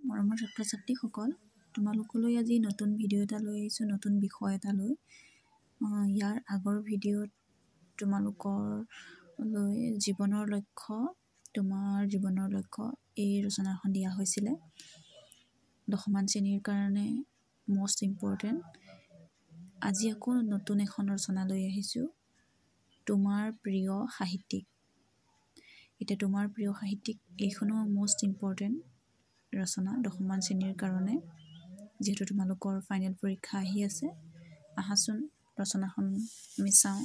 মৰমৰ ছাত্ৰ-ছাত্ৰীসকল, তোমালোকলৈ আজি নতুন ভিডিঅ' এটা লৈ আহিছোঁ, নতুন বিষয় এটা লৈ। ইয়াৰ আগৰ ভিডিঅ'ত তোমালোকলৈ তোমাৰ জীৱনৰ লক্ষ্য এই ৰচনাখন দিয়া হৈছিলে। দশমান শ্ৰেণীৰ কাৰণে মষ্ট ইম্পৰ্টেণ্ট। আজি আকৌ নতুন এখন ৰচনা লৈ আহিছোঁ, তোমাৰ প্ৰিয় সাহিত্যিক। এতিয়া তোমাৰ প্ৰিয় সাহিত্যিক এইখনো মষ্ট ইম্পৰ্টেণ্ট ৰচনা দশমান শ্ৰেণীৰ কাৰণে, যিহেতু তোমালোকৰ ফাইনেল পৰীক্ষা আহি আছে। আহাচোন ৰচনাখন আমি চাওঁ।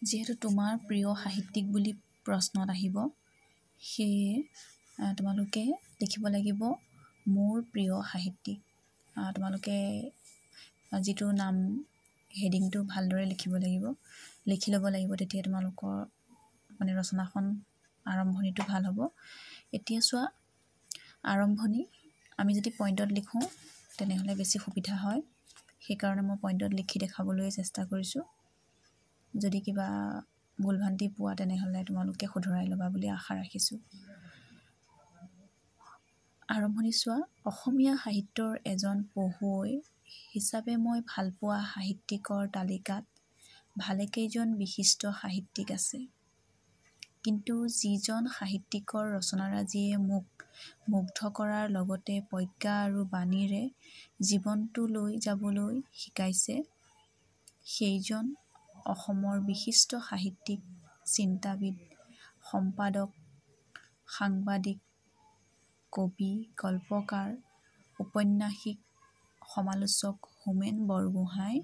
যিহেতু তোমাৰ প্ৰিয় সাহিত্যিক বুলি প্ৰশ্নত আহিব, সেয়ে তোমালোকে লিখিব লাগিব মোৰ প্ৰিয় সাহিত্যিক। তোমালোকে যিটো নাম হেডিংটো ভালদৰে লিখিব লাগিব, লিখি ল'ব লাগিব, তেতিয়া তোমালোকৰ ৰচনাখন আৰম্ভণিটো ভাল হ'ব। এতিয়া চোৱা, আৰম্ভণি আমি যদি পইণ্টত লিখোঁ তেনেহ'লে বেছি সুবিধা হয়। সেইকাৰণে মই পইণ্টত লিখি দেখাবলৈ চেষ্টা কৰিছোঁ। যদি কিবা ভুল-ভ্ৰান্তি পোৱা তেনেহ'লে তোমালোকে শুধৰাই ল'বা বুলি আশা ৰাখিছোঁ। আৰম্ভণি চোৱা, অসমীয়া সাহিত্যৰ এজন পঢ়ুৱৈ হিচাপে মই ভালপোৱা সাহিত্যিকৰ তালিকাত ভালেকেইজন বিশিষ্ট সাহিত্যিক আছে। কিন্তু যিজন সাহিত্যিকৰ ৰচনাৰাজিয়ে মোক মুগ্ধ কৰাৰ লগতে প্ৰজ্ঞা আৰু বাণীৰে জীৱনটো লৈ যাবলৈ শিকাইছে, সেইজন অসমৰ বিশিষ্ট সাহিত্যিক, চিন্তাবিদ, সম্পাদক, সাংবাদিক, কবি, গল্পকাৰ, ঔপন্যাসিক, সমালোচক হোমেন বৰগোহাঁই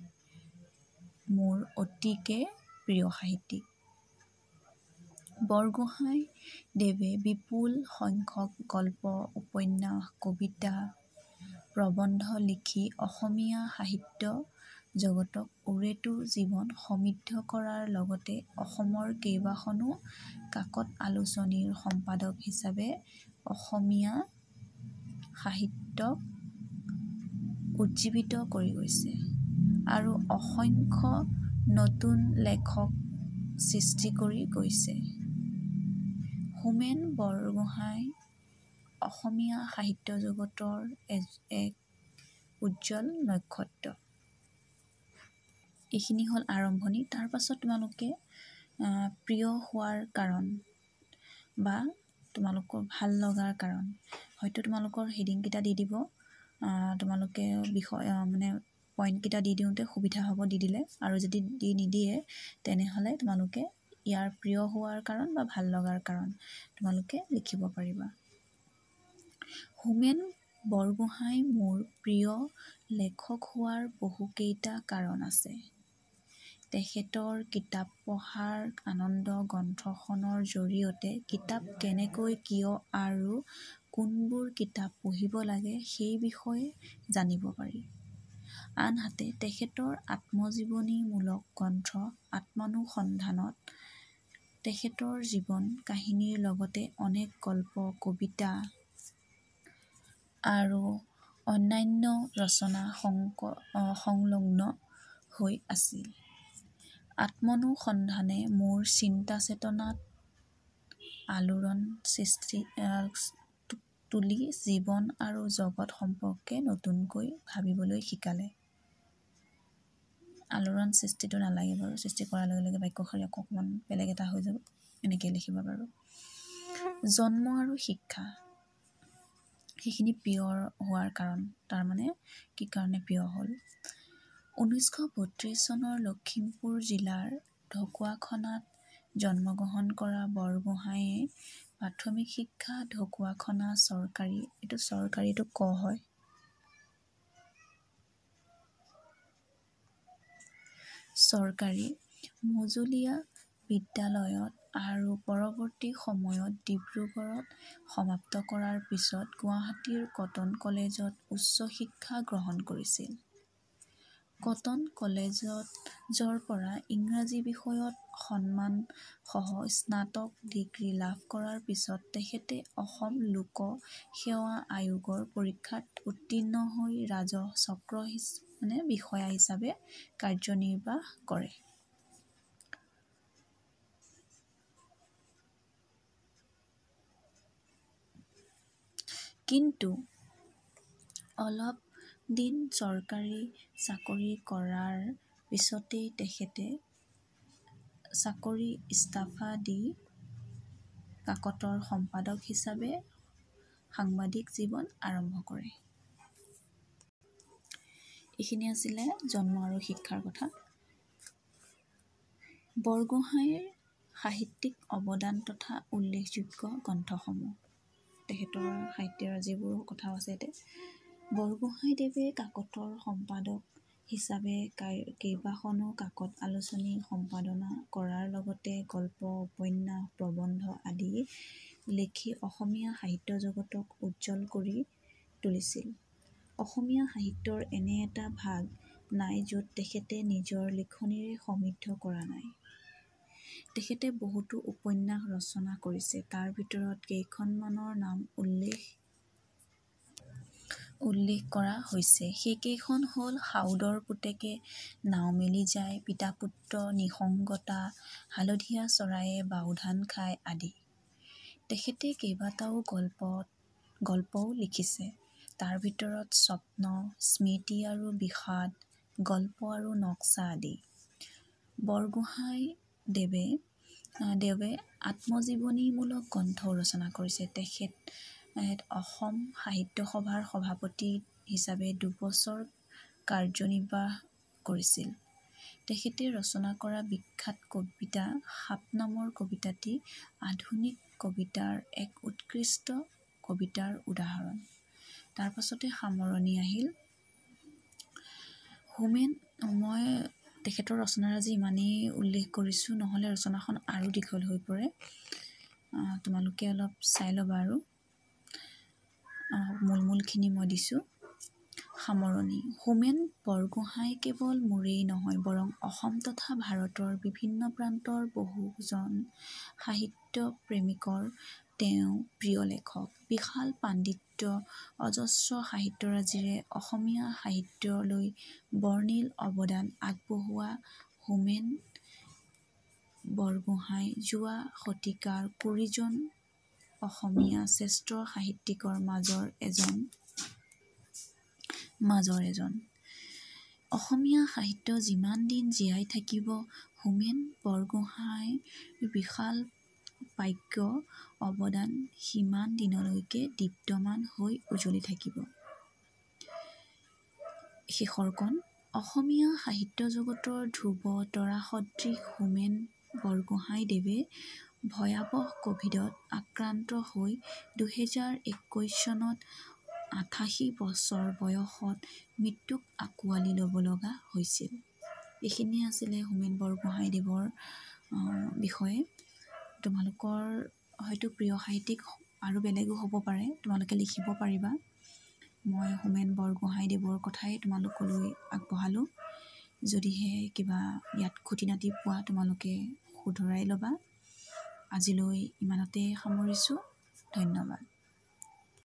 মোৰ অতিকে প্ৰিয় সাহিত্যিক। বৰগোহাঁই দেৱে বিপুল সংখ্যক গল্প, উপন্যাস, কবিতা, প্ৰবন্ধ লিখি অসমীয়া সাহিত্য জগতক ওৰেটো জীৱন সমৃদ্ধ কৰাৰ লগতে অসমৰ কেইবাখনো কাকত আলোচনীৰ সম্পাদক হিচাপে অসমীয়া সাহিত্যক উজ্জীৱিত কৰি গৈছে আৰু অসংখ্য নতুন লেখক সৃষ্টি কৰি গৈছে। হোমেন বৰগোহাঁই অসমীয়া সাহিত্য জগতৰ এক উজ্জ্বল নক্ষত্ৰ। এইখিনি হ'ল আৰম্ভণি। তাৰ পাছত তোমালোকে প্ৰিয় হোৱাৰ কাৰণ বা তোমালোকৰ ভাল লগাৰ কাৰণ, হয়তো তোমালোকৰ হেডিংকেইটা দি দিব, তোমালোকে বিষয় পইণ্টকেইটা দি দিওঁতে সুবিধা হ'ব দি দিলে, আৰু যদি দি নিদিয়ে তেনেহ'লে তোমালোকে ইয়াৰ প্ৰিয় হোৱাৰ কাৰণ বা ভাল লগাৰ কাৰণ তোমালোকে লিখিব পাৰিবা। হোমেন বৰগোহাঁই মোৰ প্ৰিয় লেখক হোৱাৰ বহুকেইটা কাৰণ আছে। তেখেতৰ কিতাপ পঢ়াৰ আনন্দ গ্ৰন্থখনৰ জৰিয়তে কিতাপ কেনেকৈ, কিয় আৰু কোনবোৰ কিতাপ পঢ়িব লাগে সেই বিষয়ে জানিব পাৰি। আনহাতে তেখেতৰ আত্মজীৱনীমূলক গ্ৰন্থ আত্মানুসন্ধানত তেখেতৰ জীৱন কাহিনীৰ লগতে অনেক গল্প, কবিতা আৰু অন্যান্য ৰচনা সংলগ্ন হৈ আছিল। আত্মানুসন্ধানে মোৰ চিন্তা চেতনাত আলোড়ন তুলি জীৱন আৰু জগত সম্পৰ্কে নতুনকৈ ভাবিবলৈ শিকালে। আলোড়ন সৃষ্টিটো নালাগে বাৰু, সৃষ্টি কৰাৰ লগে লগে বাক্যশাৰী অকণমান বেলেগ এটা হৈ যাব, এনেকৈ লিখিবা বাৰু। জন্ম আৰু শিক্ষা, সেইখিনি প্ৰিয় হোৱাৰ কাৰণ, তাৰমানে কি কাৰণে প্ৰিয় হ'ল। 1932 চনৰ লখিমপুৰ জিলাৰ ঢকুৱাখনাত জন্মগ্ৰহণ কৰা বৰগোহাঁয়ে প্ৰাথমিক শিক্ষা ঢকুৱাখনা চৰকাৰীটো ক হয়, চৰকাৰী মজলীয়া বিদ্যালয়ত আৰু পৰৱৰ্তী সময়ত ডিব্ৰুগড়ত সমাপ্ত কৰাৰ পিছত গুৱাহাটীৰ কটন কলেজত উচ্চ শিক্ষা গ্ৰহণ কৰিছিল। কটন কলেজৰ পৰা ইংৰাজী বিষয়ত সন্মানসহ স্নাতক ডিগ্ৰী লাভ কৰাৰ পিছত তেখেতে অসম লোক সেৱা আয়োগৰ পৰীক্ষাত উত্তীৰ্ণ হৈ ৰাজহ চক্ৰ বিষয়া হিচাপে কাৰ্যনিৰ্বাহ কৰে। কিন্তু অলপ দিন চৰকাৰী চাকৰি কৰাৰ পিছতেই তেখেতে চাকৰি ইস্তফা দি কাকতৰ সম্পাদক হিচাপে সাংবাদিক জীৱন আৰম্ভ কৰে। এইখিনি আছিলে জন্ম আৰু শিক্ষাৰ কথা। বৰগোহাঁইৰ সাহিত্যিক অৱদান তথা উল্লেখযোগ্য গ্ৰন্থসমূহ, তেখেতৰ সাহিত্যৰ যিবোৰ কথা আছে ইয়াতে। বৰগোহাঁইদেৱে কাকতৰ সম্পাদক হিচাপে কেইবাখনো কাকত আলোচনী সম্পাদনা কৰাৰ লগতে গল্প, উপন্যাস, প্ৰবন্ধ আদি লিখি অসমীয়া সাহিত্য জগতক উজ্জ্বল কৰি তুলিছিল। অসমীয়া সাহিত্যৰ এনে এটা ভাগ নাই য'ত তেখেতে নিজৰ লিখনিৰে সমৃদ্ধ কৰা নাই। তেখেতে বহুতো উপন্যাস ৰচনা কৰিছে, তাৰ ভিতৰত কেইখনমানৰ নাম উল্লেখ কৰা হৈছে। সেইকেইখন হ'ল সাউদৰ পুতেকে নাও মেলি যায়, পিতা-পুত্ৰ, নিসংগতা, হালধীয়া চৰায়ে বাওধান খায় আদি। তেখেতে কেইবাটাও গল্পও লিখিছে, তাৰ ভিতৰত স্বপ্ন, স্মৃতি আৰু বিষাদ, গল্প আৰু নক্সা আদি। বৰগোহাঁইদেৱে আত্মজীৱনীমূলক গ্ৰন্থও ৰচনা কৰিছে। তেখেত অসম সাহিত্য সভাৰ সভাপতি হিচাপে ২ বছৰ কাৰ্যনিৰ্বাহ কৰিছিল। তেখেতে ৰচনা কৰা বিখ্যাত কবিতা সাপ নামৰ কবিতাটি আধুনিক কবিতাৰ এক উৎকৃষ্ট কবিতাৰ উদাহৰণ। তাৰ পাছতে সামৰণি আহিল হোমেন। মই তেখেতৰ ৰচনাৰাজি ইমানেই উল্লেখ কৰিছোঁ, নহ'লে ৰচনাখন আৰু দীঘল হৈ পৰে। তোমালোকে অলপ চাই ল'বা আৰু মূলখিনি মই দিছোঁ। সামৰণি। হোমেন বৰগোহাঁই কেৱল মোৰেই নহয়, বৰং অসম তথা ভাৰতৰ বিভিন্ন প্ৰান্তৰ বহুজন সাহিত্য প্ৰেমিকৰ তেওঁ প্ৰিয় লেখক। বিশাল পাণ্ডিত্য, অজস্ৰ সাহিত্যৰাজিৰে অসমীয়া সাহিত্যলৈ বৰ্ণিল অৱদান আগবঢ়োৱা হোমেন বৰগোহাঁই যোৱা শতিকাৰ ২০জন অসমীয়া শ্ৰেষ্ঠ সাহিত্যিকৰ মাজৰ এজন। অসমীয়া সাহিত্য যিমান দিন জীয়াই থাকিব, হোমেন বৰগোহাঁইৰ বিশাল বাক্য অৱদান সিমান দিনলৈকে দীপ্তমান হৈ উজ্বলি থাকিব। শেষৰকণ। অসমীয়া সাহিত্য জগতৰ ধ্ৰুৱ তৰা সদৃশ হোমেন বৰগোহাঁইদেৱে ভয়াৱহ কভিডত আক্ৰান্ত হৈ ২০২১ চনত ৮৮ বছৰ বয়সত মৃত্যুক আঁকোৱালি ল'ব লগা হৈছিল। এইখিনিয়ে আছিলে হোমেন বৰগোহাঁইদেৱৰ বিষয়ে। তোমালোকৰ হয়তো প্ৰিয় সাহিত্যিক আৰু বেলেগো হ'ব পাৰে, তোমালোকে লিখিব পাৰিবা। মই হোমেন বৰগোহাঁইদেৱৰ কথাই তোমালোকলৈ আগবঢ়ালোঁ। যদিহে কিবা ইয়াত খুটি নাটি পোৱা তোমালোকে শুধৰাই ল'বা। আজিলৈ ইমানতে সামৰিছোঁ। ধন্যবাদ।